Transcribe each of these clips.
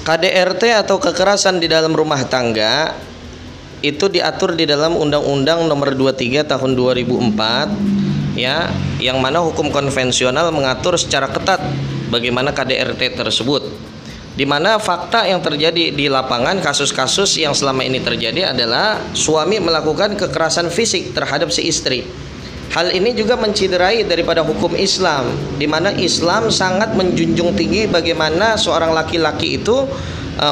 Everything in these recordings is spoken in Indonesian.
KDRT atau kekerasan di dalam rumah tangga itu diatur di dalam Undang-Undang Nomor 23 Tahun 2004 ya, yang mana hukum konvensional mengatur secara ketat bagaimana KDRT tersebut. Di mana fakta yang terjadi di lapangan, kasus-kasus yang selama ini terjadi adalah suami melakukan kekerasan fisik terhadap si istri. Hal ini juga menciderai daripada hukum Islam, di mana Islam sangat menjunjung tinggi bagaimana seorang laki-laki itu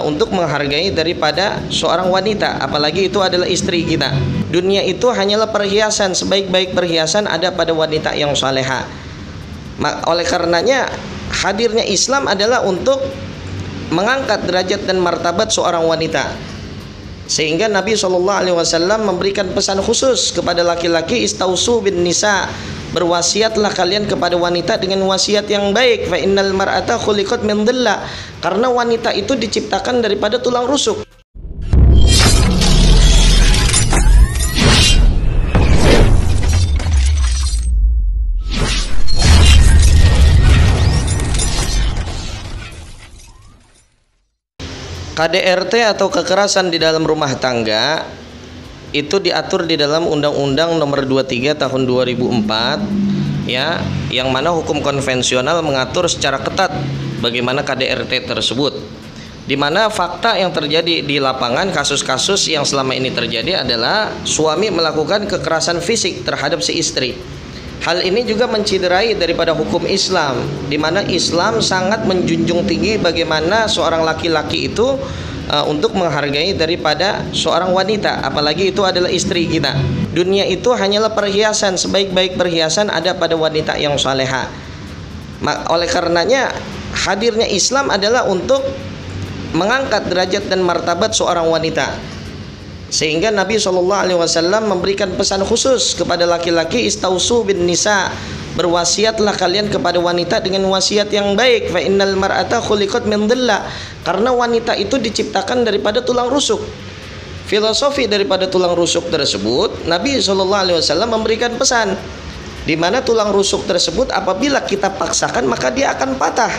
untuk menghargai daripada seorang wanita, apalagi itu adalah istri kita. Dunia itu hanyalah perhiasan, sebaik-baik perhiasan ada pada wanita yang saleha. Oleh karenanya hadirnya Islam adalah untuk mengangkat derajat dan martabat seorang wanita, sehingga Nabi SAW memberikan pesan khusus kepada laki-laki, istausu bin nisa, berwasiatlah kalian kepada wanita dengan wasiat yang baik. Fa innal mar'ata khuliqat min dhilla, karena wanita itu diciptakan daripada tulang rusuk. KDRT atau kekerasan di dalam rumah tangga itu diatur di dalam Undang-Undang Nomor 23 Tahun 2004 ya, yang mana hukum konvensional mengatur secara ketat bagaimana KDRT tersebut. Di mana fakta yang terjadi di lapangan, kasus-kasus yang selama ini terjadi adalah suami melakukan kekerasan fisik terhadap si istri. Hal ini juga menciderai daripada hukum Islam, di mana Islam sangat menjunjung tinggi bagaimana seorang laki-laki itu untuk menghargai daripada seorang wanita, apalagi itu adalah istri kita. Dunia itu hanyalah perhiasan, sebaik-baik perhiasan ada pada wanita yang saleha. Oleh karenanya hadirnya Islam adalah untuk mengangkat derajat dan martabat seorang wanita, sehingga Nabi SAW memberikan pesan khusus kepada laki-laki, istausu bin nisa, berwasiatlah kalian kepada wanita dengan wasiat yang baik. Fa innal mar'ata khuliqat min dhilla, karena wanita itu diciptakan daripada tulang rusuk. Filosofi daripada tulang rusuk tersebut, Nabi SAW memberikan pesan, di mana tulang rusuk tersebut apabila kita paksakan maka dia akan patah.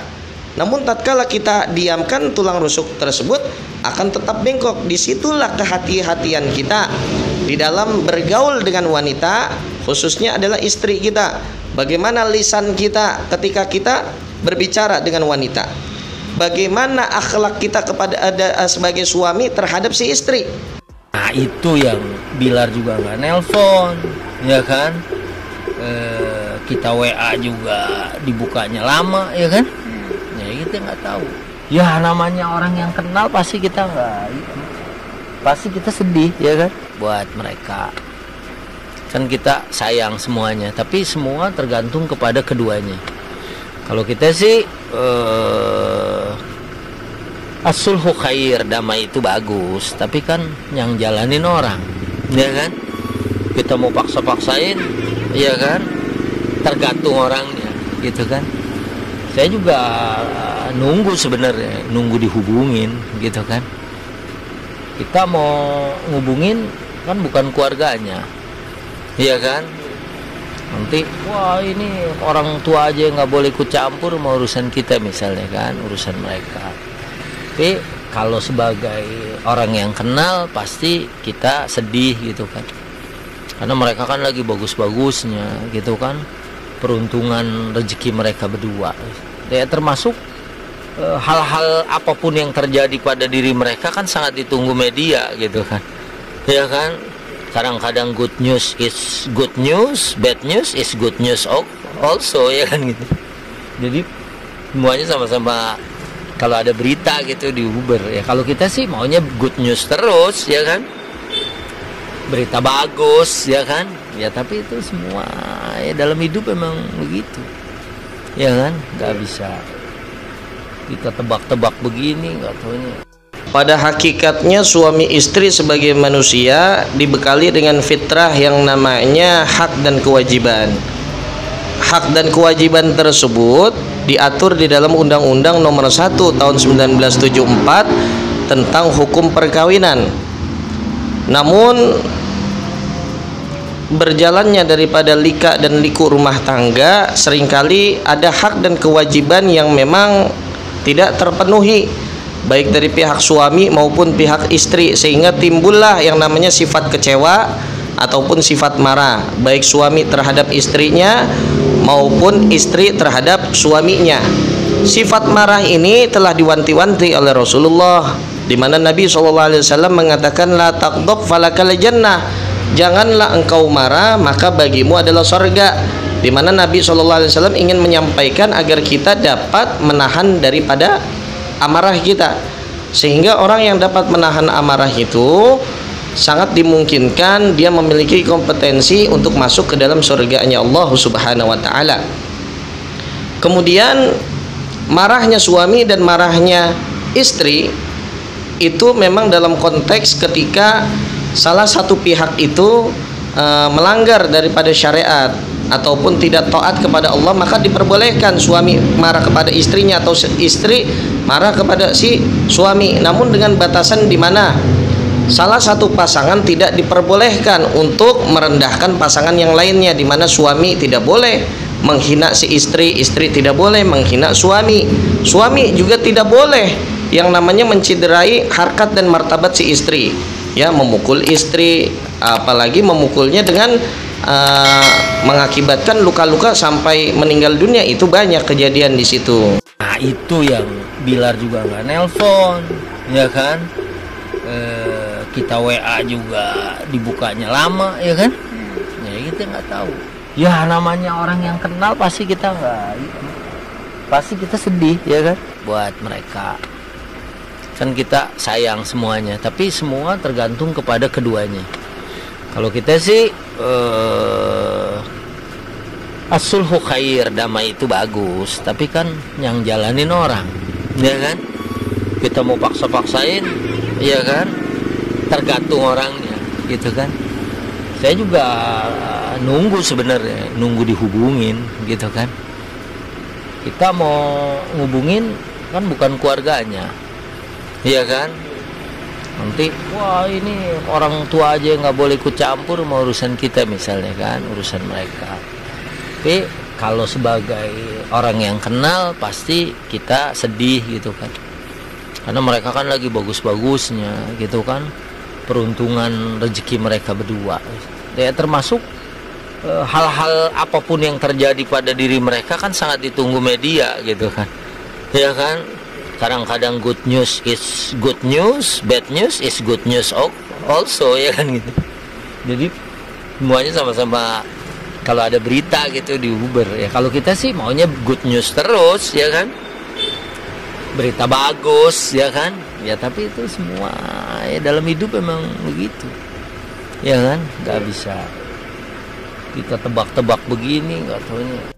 Namun tatkala kita diamkan, tulang rusuk tersebut akan tetap bengkok. Disitulah kehati-hatian kita di dalam bergaul dengan wanita, khususnya adalah istri kita. Bagaimana lisan kita ketika kita berbicara dengan wanita, bagaimana akhlak kita kepada sebagai suami terhadap si istri. Nah itu yang Bilar juga nggak nelpon, ya kan? Kita WA juga dibukanya lama, ya kan? Kita nggak tahu. Ya namanya orang yang kenal pasti kita pasti kita sedih, ya kan? Buat mereka kan kita sayang semuanya, tapi semua tergantung kepada keduanya. Kalau kita sih as-sulhu khair, damai itu bagus, tapi kan yang jalanin orang, ya kan? Kita mau paksa-paksain, ya kan? Tergantung orangnya, gitu kan? Saya juga nunggu sebenarnya, nunggu dihubungin, gitu kan. Kita mau ngubungin kan bukan keluarganya, iya kan. Nanti wah ini orang tua aja nggak boleh ikut campur sama urusan kita misalnya kan, urusan mereka. Tapi kalau sebagai orang yang kenal pasti kita sedih, gitu kan. Karena mereka kan lagi bagus-bagusnya, gitu kan. Peruntungan rezeki mereka berdua, ya, termasuk hal-hal apapun yang terjadi pada diri mereka kan sangat ditunggu media, gitu kan, ya kan. Kadang-kadang good news is good news, bad news is good news also, ya kan, gitu. Jadi semuanya sama-sama kalau ada berita gitu diuber, ya. Kalau kita sih maunya good news terus, ya kan, berita bagus, ya kan. Ya tapi itu semua ya dalam hidup memang begitu, ya kan, nggak bisa kita tebak-tebak begini, nggak taunya. Pada hakikatnya suami istri sebagai manusia dibekali dengan fitrah yang namanya hak dan kewajiban. Hak dan kewajiban tersebut diatur di dalam Undang-Undang Nomor 1 Tahun 1974 tentang hukum perkawinan. Namun berjalannya daripada lika dan liku rumah tangga, seringkali ada hak dan kewajiban yang memang tidak terpenuhi baik dari pihak suami maupun pihak istri, sehingga timbullah yang namanya sifat kecewa ataupun sifat marah, baik suami terhadap istrinya maupun istri terhadap suaminya. Sifat marah ini telah diwanti-wanti oleh Rasulullah, di mana Nabi SAW mengatakan la taqdab falakal jannah, janganlah engkau marah maka bagimu adalah surga. Di mana Nabi SAW ingin menyampaikan agar kita dapat menahan daripada amarah kita, sehingga orang yang dapat menahan amarah itu sangat dimungkinkan dia memiliki kompetensi untuk masuk ke dalam surganya Allah Subhanahu wa taala. Kemudian marahnya suami dan marahnya istri itu memang dalam konteks ketika salah satu pihak itu melanggar daripada syariat ataupun tidak taat kepada Allah, maka diperbolehkan suami marah kepada istrinya atau istri marah kepada si suami, namun dengan batasan di mana salah satu pasangan tidak diperbolehkan untuk merendahkan pasangan yang lainnya, di mana suami tidak boleh menghina si istri, istri tidak boleh menghina suami, suami juga tidak boleh yang namanya menciderai harkat dan martabat si istri, ya, memukul istri, apalagi memukulnya dengan mengakibatkan luka-luka sampai meninggal dunia. Itu banyak kejadian di situ. Nah itu yang Bilar juga nggak nelpon, ya kan? Kita WA juga dibukanya lama, ya kan? Ya kita nggak tahu. Ya namanya orang yang kenal pasti kita pasti kita sedih, ya kan? Buat mereka kan kita sayang semuanya, tapi semua tergantung kepada keduanya. Kalau kita sih as-sulhu khair, damai itu bagus, tapi kan yang jalanin orang, ya kan? Kita mau paksa-paksain, ya kan? Tergantung orangnya, gitu kan? Saya juga nunggu sebenarnya, nunggu dihubungin, gitu kan? Kita mau ngubungin kan bukan keluarganya, iya kan? Nanti wah ini orang tua aja nggak boleh ikut campur mau urusan kita misalnya kan, urusan mereka. Tapi kalau sebagai orang yang kenal pasti kita sedih gitu kan, karena mereka kan lagi bagus-bagusnya gitu kan, peruntungan rezeki mereka berdua ya, termasuk hal-hal apapun yang terjadi pada diri mereka kan sangat ditunggu media gitu kan, ya kan. Kadang-kadang good news is good news, bad news is good news also, ya kan gitu. Jadi semuanya sama-sama kalau ada berita gitu diuber ya. Kalau kita sih maunya good news terus, ya kan, berita bagus, ya kan. Ya tapi itu semua ya dalam hidup memang begitu, ya kan. Nggak bisa kita tebak-tebak begini, nggak taunya